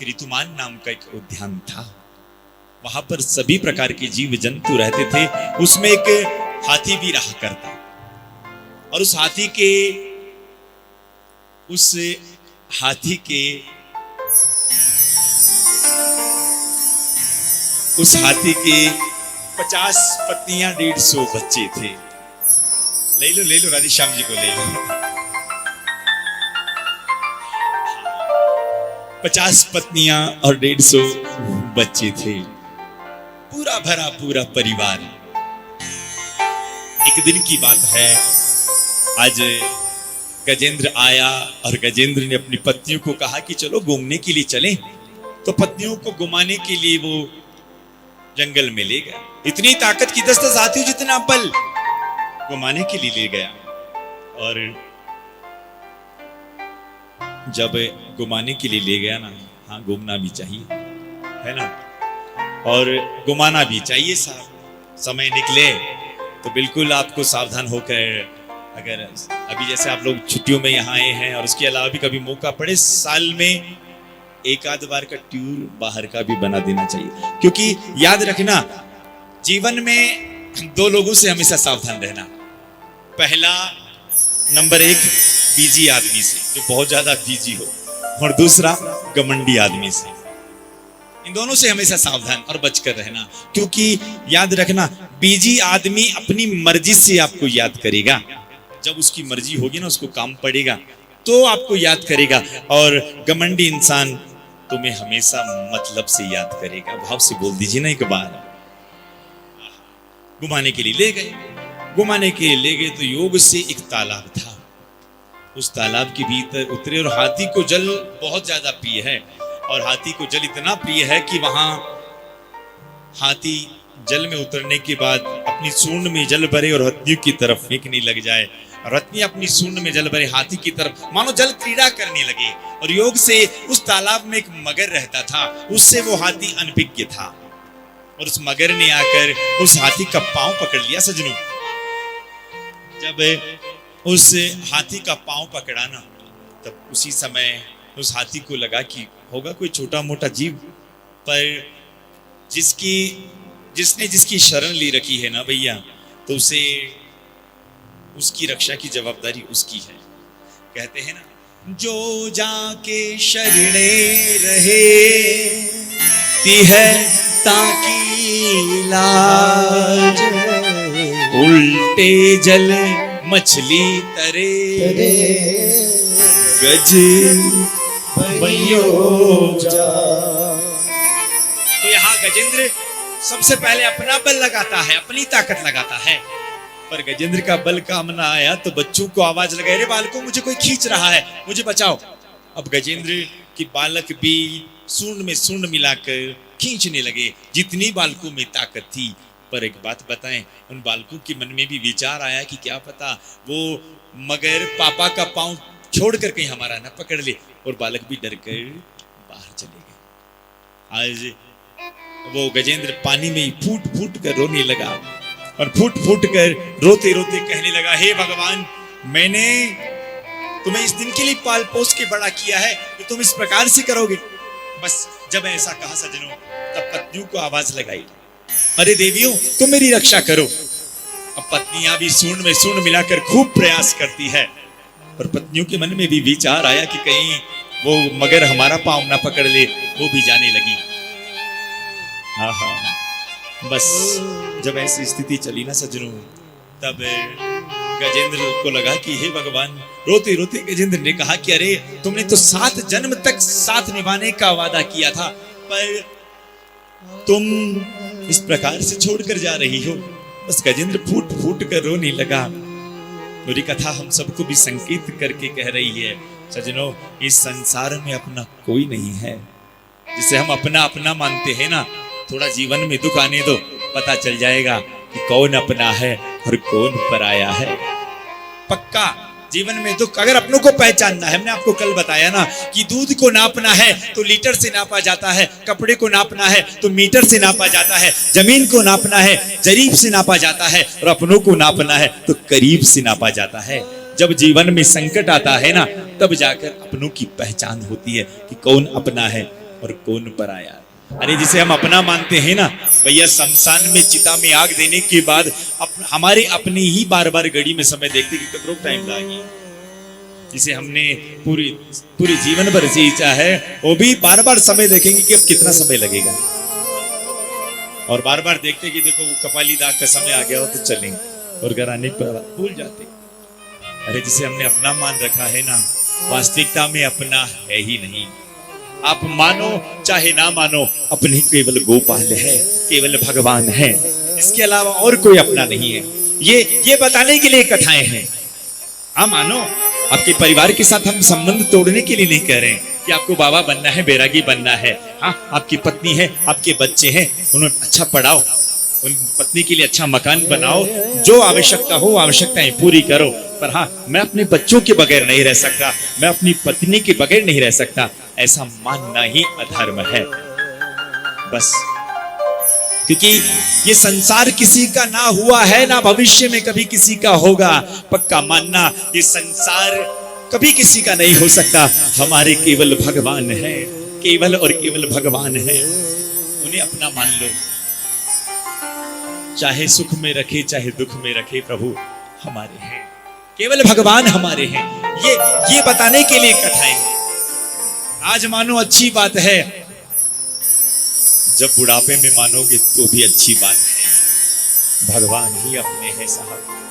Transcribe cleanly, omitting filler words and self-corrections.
एक ऋतुमान नाम का एक उद्यान था। वहां पर सभी प्रकार के जीव जंतु रहते थे। उसमें एक हाथी भी रहा करता, और उस हाथी के 50 पत्नियां, 150 बच्चे थे। ले लो राधेश्याम जी को ले लो। 50 पत्नियां और 150 बच्चे थे, पूरा भरा पूरा परिवार। एक दिन की बात है, आज गजेंद्र आया और गजेंद्र ने अपनी पत्नियों को कहा कि चलो घूमने के लिए चलें। तो पत्नियों को घुमाने के लिए वो जंगल में ले गया। इतनी ताकत की 10-10 हाथियों जितना बल, घुमाने के लिए ले गया। और जब घुमाने के लिए ले गया ना, हाँ घूमना भी चाहिए, है ना, और घुमाना भी चाहिए। साहब समय निकले तो बिल्कुल आपको सावधान होकर, अगर अभी जैसे आप लोग छुट्टियों में यहाँ आए हैं और उसके अलावा भी कभी मौका पड़े, साल में एक आध बार का टूर बाहर का भी बना देना चाहिए। क्योंकि याद रखना, जीवन में 2 लोगों से हमेशा सावधान रहना। पहला नंबर 1 बीजी आदमी से, जो बहुत ज्यादा बीजी हो, और दूसरा घमंडी आदमी से। इन दोनों से हमेशा सावधान और बचकर रहना। क्योंकि याद रखना, बीजी आदमी अपनी मर्जी से आपको याद करेगा। जब उसकी मर्जी होगी ना, उसको काम पड़ेगा तो आपको याद करेगा। और घमंडी इंसान तुम्हें हमेशा मतलब से याद करेगा। भाव से बोल दीजिए ना एक बार। घुमाने के लिए ले गए तो योग से एक तालाब था। उस तालाब के भीतर उतरे और हाथी को जल बहुत ज्यादा प्रिय है। और हाथी को जल इतना प्रिय है कि वहां हाथी जल में उतरने के बाद अपनी सूंड में जल भरे और हाथी की तरफ फेंकने लग जाए। और हाथी अपनी सूंड में जल भरे हाथी की तरफ मानो जल क्रीड़ा करने लगे। और योग से उस तालाब में एक मगर रहता था, उससे वो हाथी अनभिज्ञ था। और उस मगर ने आकर उस हाथी का पांव पकड़ लिया। सजनों, जब उस हाथी का पांव पकड़ा ना, तब उसी समय उस हाथी को लगा कि होगा कोई छोटा मोटा जीव, पर जिसकी शरण ली रखी है ना भैया, तो उसे उसकी रक्षा की जवाबदारी उसकी है। कहते हैं ना, जो जाके शरणे रहे ती है ताकि लाज, उल्टे जल मछली तरे गज बइयो जा। तो यहाँ गजेंद्र सबसे पहले अपना बल लगाता है, अपनी ताकत लगाता है। पर गजेंद्र का बल काम ना आया तो बच्चों को आवाज लगाए, रे बालकों मुझे कोई खींच रहा है, मुझे बचाओ। अब गजेंद्र की बालक भी सूंड में सूंड मिलाकर खींचने लगे, जितनी बालकों में ताकत थी। पर एक बात बताएं, उन बालकों के मन में भी विचार आया कि क्या पता वो मगर पापा का पांव छोड़कर कहीं हमारा ना पकड़ ले। और बालक भी डर कर बाहर चले गए। आज वो गजेंद्र पानी में ही फूट फूट कर रोने लगा और फूट फूट कर रोते रोते कहने लगा, हे भगवान, मैंने तुम्हें इस दिन के लिए पाल पोस के बड़ा किया है कि तुम इस प्रकार से करोगे। बस जब ऐसा कहा सजनों, तब पत्नियों को आवाज लगाई, अरे देवियों तुम मेरी रक्षा करो। अब पत्नियां भी सूंड में सूंड मिलाकर खूब प्रयास करती है। पर पत्नियों के मन में भी विचार आया कि कहीं वो मगर हमारा पांव ना पकड़ ले। वो भी जाने लगी। बस जब ऐसी स्थिति चली ना सजनों, तब गजेंद्र को लगा कि हे भगवान, रोते रोते गजेंद्र ने कहा कि अरे तुमने तो 7 जन्म तक साथ निभाने का वादा किया था, पर तुम इस प्रकार से छोड़कर जा रही हो। बस गजेंद्र फूट फूट कर रोने लगा। पूरी कथा हम सबको भी संकेत करके कह रही है, सजनों, इस संसार में अपना कोई नहीं है। जिसे हम अपना अपना मानते हैं ना, थोड़ा जीवन में दुख आने दो, पता चल जाएगा कि कौन अपना है और कौन पराया है। पक्का जीवन में दुख, अगर अपनों को पहचानना है, हमने आपको कल बताया ना कि दूध को नापना है तो लीटर से नापा जाता है, कपड़े को नापना है तो मीटर से नापा जाता है, जमीन को नापना है जरीब से नापा जाता है, और अपनों को नापना है तो करीब से नापा जाता है। जब जीवन में संकट आता है ना, तब जाकर अपनों की पहचान होती है कि कौन अपना है और कौन पराया। अरे जिसे हम अपना मानते हैं ना भैया, शमशान में चिता में आग देने के बाद हमारे अपनी ही बार बार घड़ी में समय देखते कि कब टाइम लागी। जिसे हमने पूरी जीवन भर सींचा है, वो भी बार बार समय देखेंगे कि अब कितना समय लगेगा, और बार बार देखते कि देखो वो कपाली दाग का समय आ गया हो तो चलेंगे, और घर आने पर भूल जाते। अरे जिसे हमने अपना मान रखा है ना, वास्तविकता में अपना है ही नहीं। आप मानो चाहे ना मानो, अपने केवल गोपाल है, केवल भगवान है, इसके अलावा और कोई अपना नहीं है। ये बताने के लिए कथाएं हैं। हाँ मानो, आपके परिवार के साथ हम संबंध तोड़ने के लिए नहीं कह रहे हैं कि आपको बाबा बनना है, बैरागी बनना है। हाँ, आपकी पत्नी है, आपके बच्चे हैं, उन्हें अच्छा पढ़ाओ, उन पत्नी के लिए अच्छा मकान बनाओ, जो आवश्यकता हो आवश्यकताएं पूरी करो। पर हाँ, मैं अपने बच्चों के बगैर नहीं रह सकता, मैं अपनी पत्नी के बगैर नहीं रह सकता, ऐसा मानना ही अधर्म है। बस क्योंकि ये संसार किसी का ना हुआ है, ना भविष्य में कभी किसी का होगा। पक्का मानना, ये संसार कभी किसी का नहीं हो सकता। हमारे केवल भगवान है, केवल और केवल भगवान है, उन्हें अपना मान लो। चाहे सुख में रखे चाहे दुख में रखे, प्रभु हमारे हैं, केवल भगवान हमारे हैं। ये बताने के लिए कथाएं हैं। आज मानो अच्छी बात है, जब बुढ़ापे में मानोगे तो भी अच्छी बात है। भगवान ही अपने हैं साहब।